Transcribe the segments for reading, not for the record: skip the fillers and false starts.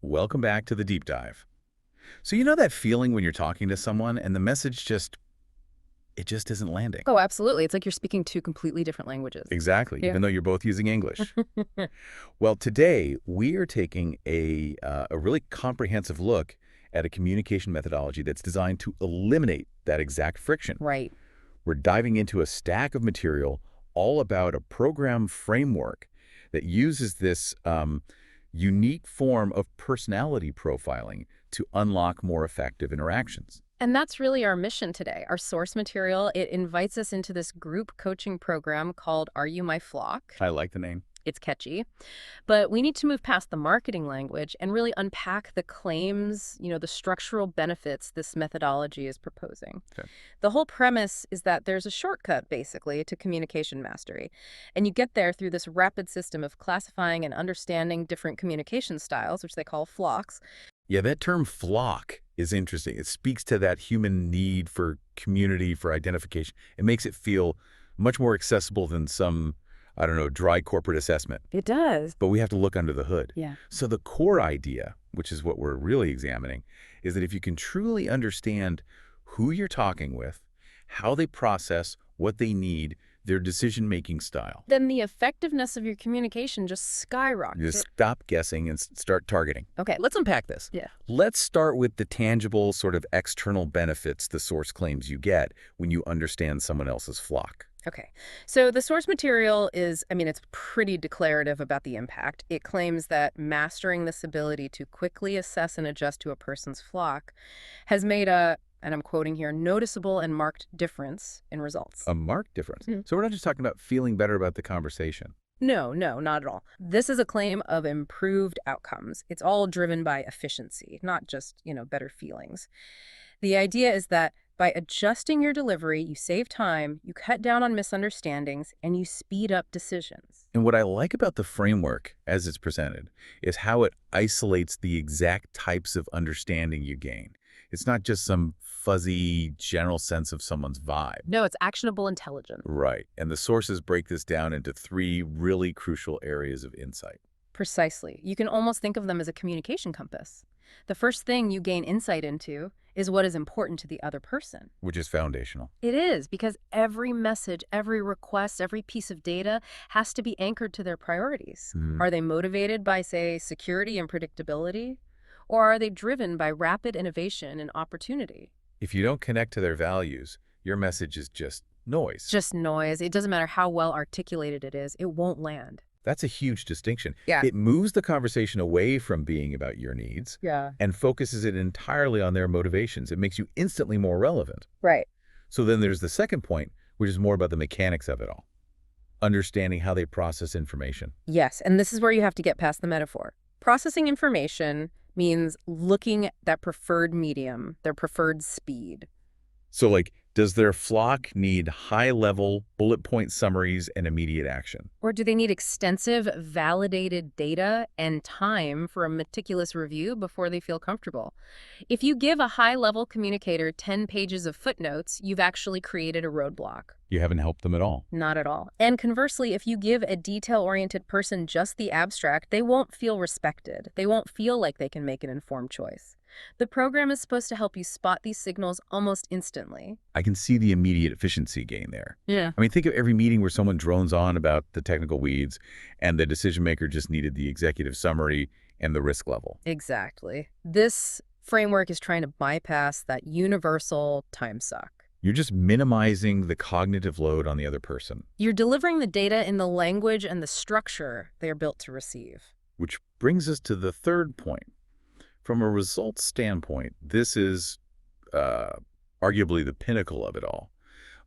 Welcome back to the deep dive. So you know that feeling when you're talking to someone and the message it just isn't landing? Oh, absolutely. It's like you're speaking two completely different languages. Exactly, Yeah. even though you're both using English. Well, today we are taking a really comprehensive look at a communication methodology that's designed to eliminate that exact friction. Right. We're diving into a stack of material all about a program framework that uses this unique form of personality profiling to unlock more effective interactions. And that's really our mission today. Our source material, it invites us into this group coaching program called Are You My Flock? I like the name. It's catchy. But we need to move past the marketing language and really unpack the claims, the structural benefits this methodology is proposing. Okay. The whole premise is that there's a shortcut, basically, to communication mastery. And you get there through this rapid system of classifying and understanding different communication styles, which they call flocks. Yeah, that term flock is interesting. It speaks to that human need for community, for identification. It makes it feel much more accessible than some, I don't know, dry corporate assessment. It does. But we have to look under the hood. Yeah. So the core idea, which is what we're really examining, is that if you can truly understand who you're talking with, how they process, what they need, their decision-making style, Then the effectiveness of your communication just you skyrockets. just stop guessing and start targeting. Okay. Let's unpack this. Yeah. Let's start with the tangible sort of external benefits the source claims you get when you understand someone else's flock. Okay. So the source material is, it's pretty declarative about the impact. It claims that mastering this ability to quickly assess and adjust to a person's flock has made a, and I'm quoting here, noticeable and marked difference in results. A marked difference. Mhm. So we're not just talking about feeling better about the conversation. No, not at all. This is a claim of improved outcomes. It's all driven by efficiency, not just, better feelings. The idea is that by adjusting your delivery, you save time, you cut down on misunderstandings, and you speed up decisions. And what I like about the framework as it's presented is how it isolates the exact types of understanding you gain. It's not just some fuzzy general sense of someone's vibe. No, it's actionable intelligence. Right. And the sources break this down into three really crucial areas of insight. Precisely. You can almost think of them as a communication compass. The first thing you gain insight into is what is important to the other person. Which is foundational. It is, because every message, every request, every piece of data has to be anchored to their priorities. Mhm. Are they motivated by, say, security and predictability? Or are they driven by rapid innovation and opportunity? If you don't connect to their values, your message is just noise. Just noise. It doesn't matter how well articulated it is, it won't land. That's a huge distinction. Yeah. It moves the conversation away from being about your needs Yeah. and focuses it entirely on their motivations. It makes you instantly more relevant. Right. So then there's the second point, which is more about the mechanics of it all. Understanding how they process information. Yes, and this is where you have to get past the metaphor. Processing information means looking at that preferred medium, their preferred speed. So does their flock need high-level bullet point summaries and immediate action? Or do they need extensive, validated data and time for a meticulous review before they feel comfortable? If you give a high-level communicator 10 pages of footnotes, you've actually created a roadblock. You haven't helped them at all. Not at all. And conversely, if you give a detail-oriented person just the abstract, they won't feel respected. They won't feel like they can make an informed choice. The program is supposed to help you spot these signals almost instantly. I can see the immediate efficiency gain there. Yeah. I mean, think of every meeting where someone drones on about the technical weeds and the decision maker just needed the executive summary and the risk level. Exactly. This framework is trying to bypass that universal time suck. You're just minimizing the cognitive load on the other person, You're delivering the data in the language and the structure they are built to receive. which brings us to the third point. From a results standpoint, this is arguably the pinnacle of it all.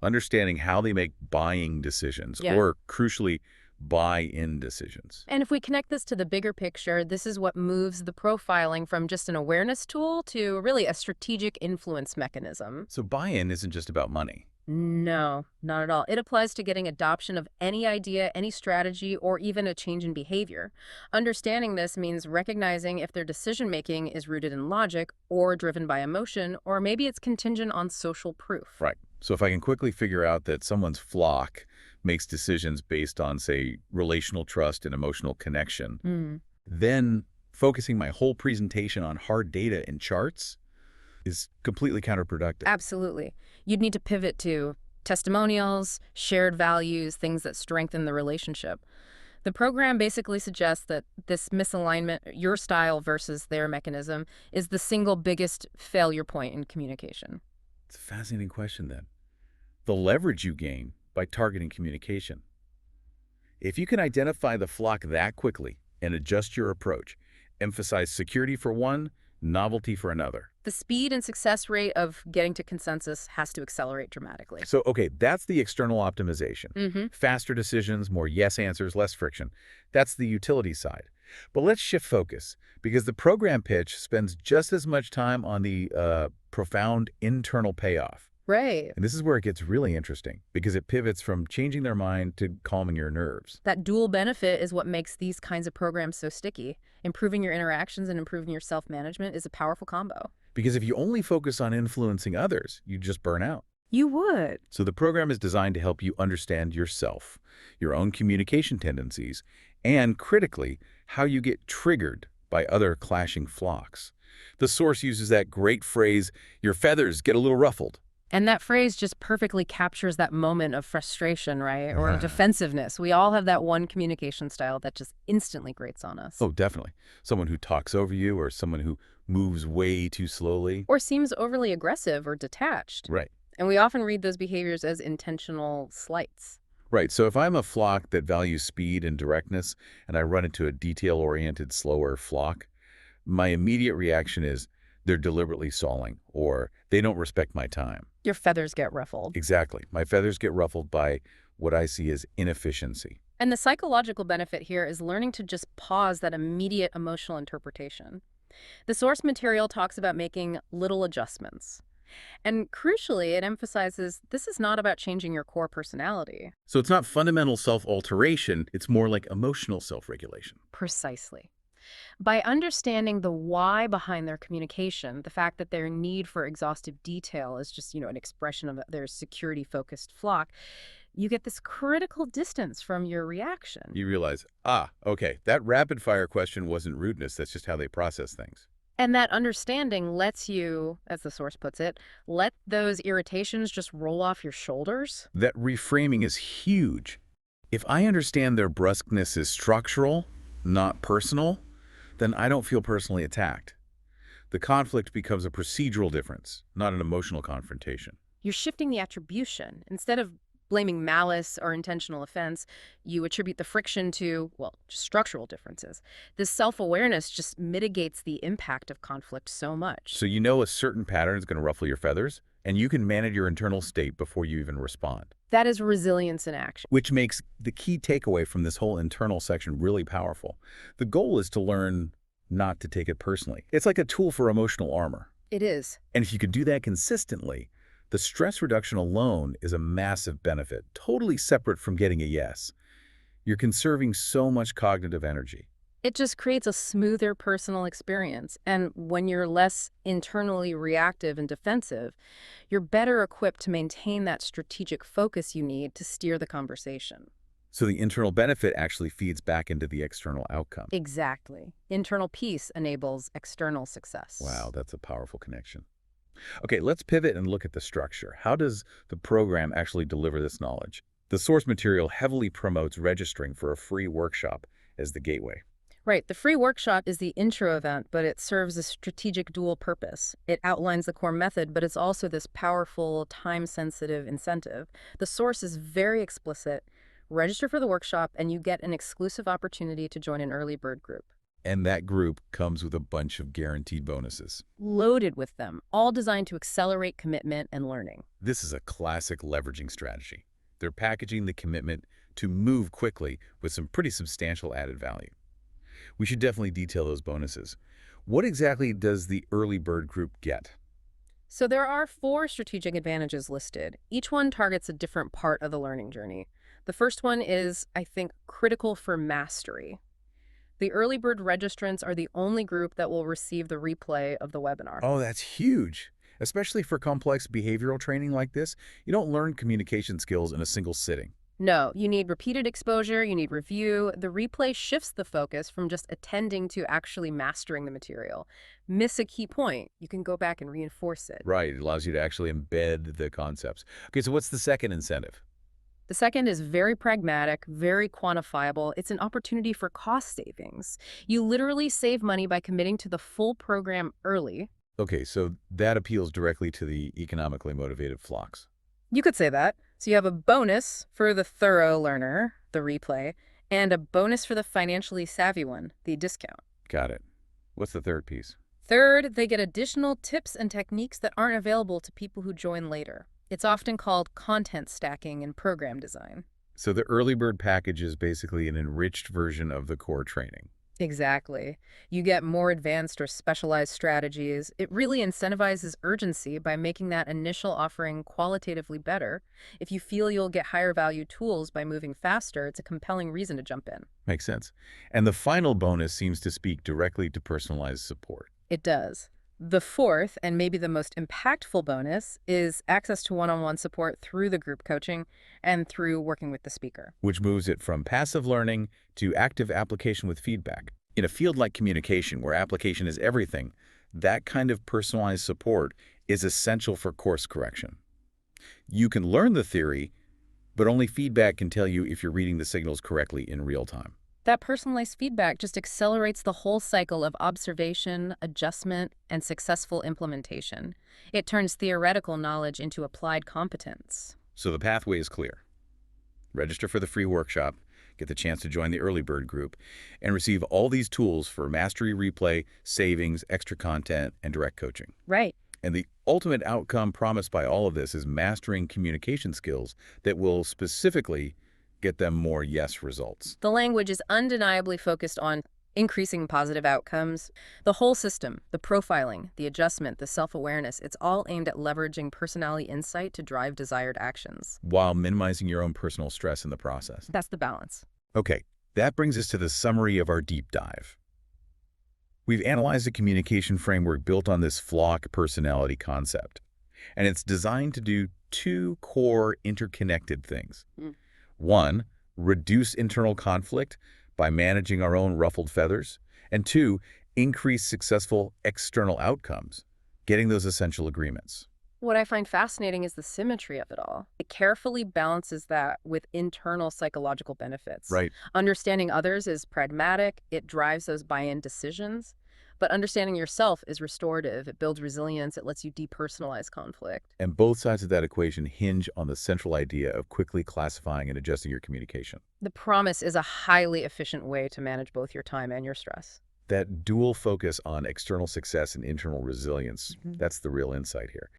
Understanding how they make buying decisions, Yeah. or crucially, buy-in decisions. And if we connect this to the bigger picture, this is what moves the profiling from just an awareness tool to really a strategic influence mechanism. So buy-in isn't just about money. No, not at all. It applies to getting adoption of any idea, any strategy, or even a change in behavior. Understanding this means recognizing if their decision-making is rooted in logic or driven by emotion, or maybe it's contingent on social proof. Right. So if I can quickly figure out that someone's flock makes decisions based on, say, relational trust and emotional connection, then focusing my whole presentation on hard data and charts is completely counterproductive. Absolutely. You'd need to pivot to testimonials, shared values, things that strengthen the relationship. The program basically suggests that this misalignment, your style versus their mechanism, is the single biggest failure point in communication. It's a fascinating question then. The leverage you gain by targeting communication. If you can identify the flock that quickly and adjust your approach, emphasize security for one, novelty for another. The speed and success rate of getting to consensus has to accelerate dramatically. So, okay, that's the external optimization. Mm-hmm. Faster decisions, more yes answers, less friction. That's the utility side. But let's shift focus, because the program pitch spends just as much time on the profound internal payoff. Right. And this is where it gets really interesting, because it pivots from changing their mind to calming your nerves. That dual benefit is what makes these kinds of programs so sticky. Improving your interactions and improving your self-management is a powerful combo. Because if you only focus on influencing others, you just burn out. You would. So the program is designed to help you understand yourself, your own communication tendencies, and critically, how you get triggered by other clashing flocks. The source uses that great phrase, your feathers get a little ruffled. And that phrase just perfectly captures that moment of frustration, right? Or defensiveness. We all have that one communication style that just instantly grates on us. Oh, definitely. Someone who talks over you or someone who moves way too slowly. Or seems overly aggressive or detached. Right. And we often read those behaviors as intentional slights. Right. So if I'm a flock that values speed and directness and I run into a detail-oriented, slower flock, my immediate reaction is they're deliberately stalling or they don't respect my time. Your feathers get ruffled. Exactly. My feathers get ruffled by what I see as inefficiency. And the psychological benefit here is learning to just pause that immediate emotional interpretation. The source material talks about making little adjustments. And crucially, it emphasizes this is not about changing your core personality. So it's not fundamental self-alteration, it's more like emotional self-regulation. Precisely. By understanding the why behind their communication, the fact that their need for exhaustive detail is just, an expression of their security-focused flock, you get this critical distance from your reaction. You realize, okay, that rapid-fire question wasn't rudeness, that's just how they process things. And that understanding lets you, as the source puts it, let those irritations just roll off your shoulders. That reframing is huge. If I understand their brusqueness is structural, not personal, then I don't feel personally attacked. The conflict becomes a procedural difference, not an emotional confrontation. You're shifting the attribution. Instead of blaming malice or intentional offense, you attribute the friction to, just structural differences. This self-awareness just mitigates the impact of conflict so much. So you know a certain pattern is going to ruffle your feathers, and you can manage your internal state before you even respond. That is resilience in action. Which makes the key takeaway from this whole internal section really powerful. The goal is to learn not to take it personally. It's like a tool for emotional armor. It is. And if you can do that consistently, the stress reduction alone is a massive benefit, totally separate from getting a yes. You're conserving so much cognitive energy. It just creates a smoother personal experience. And when you're less internally reactive and defensive, you're better equipped to maintain that strategic focus you need to steer the conversation. So the internal benefit actually feeds back into the external outcome. Exactly. Internal peace enables external success. Wow, that's a powerful connection. Okay, let's pivot and look at the structure. How does the program actually deliver this knowledge? The source material heavily promotes registering for a free workshop as the gateway. Right. The free workshop is the intro event, but it serves a strategic dual purpose. It outlines the core method, but it's also this powerful, time-sensitive incentive. The source is very explicit. Register for the workshop, and you get an exclusive opportunity to join an early bird group. And that group comes with a bunch of guaranteed bonuses. Loaded with them, all designed to accelerate commitment and learning. This is a classic leveraging strategy. They're packaging the commitment to move quickly with some pretty substantial added value. We should definitely detail those bonuses. What exactly does the early bird group get? So there are 4 strategic advantages listed. Each one targets a different part of the learning journey. The first one is, I think, critical for mastery. The early bird registrants are the only group that will receive the replay of the webinar. Oh, that's huge. Especially for complex behavioral training like this, you don't learn communication skills in a single sitting. No, you need repeated exposure, you need review. The replay shifts the focus from just attending to actually mastering the material. Miss a key point, you can go back and reinforce it. Right, it allows you to actually embed the concepts. Okay, so what's the second incentive? The second is very pragmatic, very quantifiable. It's an opportunity for cost savings. You literally save money by committing to the full program early. Okay, so that appeals directly to the economically motivated flocks. You could say that. So you have a bonus for the thorough learner, the replay, and a bonus for the financially savvy one, the discount. Got it. What's the third piece? Third, they get additional tips and techniques that aren't available to people who join later. It's often called content stacking in program design. So the early bird package is basically an enriched version of the core training. Exactly. You get more advanced or specialized strategies. It really incentivizes urgency by making that initial offering qualitatively better. If you feel you'll get higher value tools by moving faster, it's a compelling reason to jump in. Makes sense. And the final bonus seems to speak directly to personalized support, It does. The fourth, and maybe the most impactful bonus, is access to one-on-one support through the group coaching and through working with the speaker. which moves it from passive learning to active application with feedback. In a field like communication, where application is everything, that kind of personalized support is essential for course correction. You can learn the theory, but only feedback can tell you if you're reading the signals correctly in real time. That personalized feedback just accelerates the whole cycle of observation, adjustment, and successful implementation. It turns theoretical knowledge into applied competence. So the pathway is clear. Register for the free workshop, get the chance to join the early bird group, and receive all these tools for mastery replay, savings, extra content, and direct coaching. Right. And the ultimate outcome promised by all of this is mastering communication skills that will specifically get them more yes results. The language is undeniably focused on increasing positive outcomes. The whole system, the profiling, the adjustment, the self-awareness, it's all aimed at leveraging personality insight to drive desired actions. While minimizing your own personal stress in the process. That's the balance. Okay, that brings us to the summary of our deep dive. We've analyzed a communication framework built on this flock personality concept, and it's designed to do two core interconnected things. One, reduce internal conflict by managing our own ruffled feathers, and two, increase successful external outcomes, getting those essential agreements. What I find fascinating is the symmetry of it all. It carefully balances that with internal psychological benefits. Right. Understanding others is pragmatic, it drives those buy-in decisions. But understanding yourself is restorative, it builds resilience, it lets you depersonalize conflict. And both sides of that equation hinge on the central idea of quickly classifying and adjusting your communication. The promise is a highly efficient way to manage both your time and your stress. That dual focus on external success and internal resilience, that's the real insight here.